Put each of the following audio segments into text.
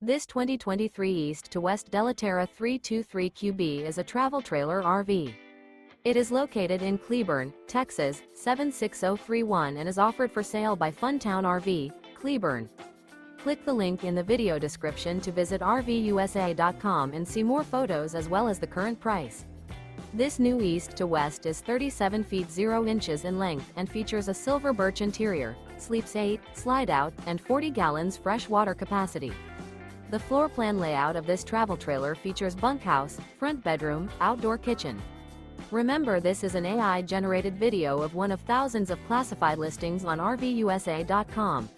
This 2023 East to West Della Terra 323QB is a travel trailer RV. It is located in Cleburne, Texas, 76031 and is offered for sale by Funtown RV, Cleburne. Click the link in the video description to visit RVUSA.com and see more photos as well as the current price. This new East to West is 37 feet 0 inches in length and features a silver birch interior, sleeps 8, slide-out, and 40 gallons fresh water capacity. The floor plan layout of this travel trailer features bunkhouse, front bedroom, outdoor kitchen. Remember, this is an AI-generated video of one of thousands of classified listings on RVUSA.com.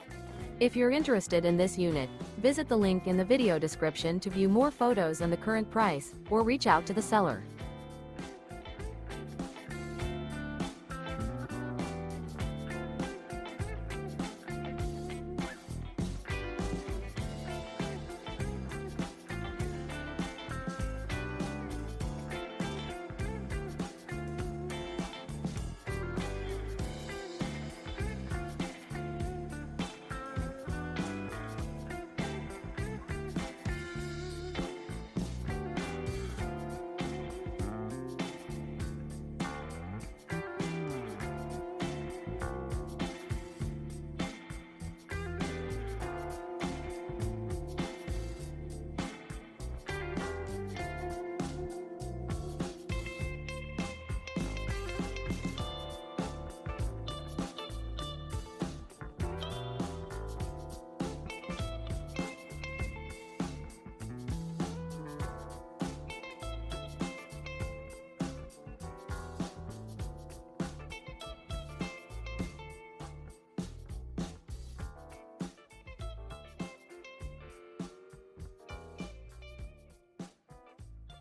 If you're interested in this unit, visit the link in the video description to view more photos and the current price, or reach out to the seller.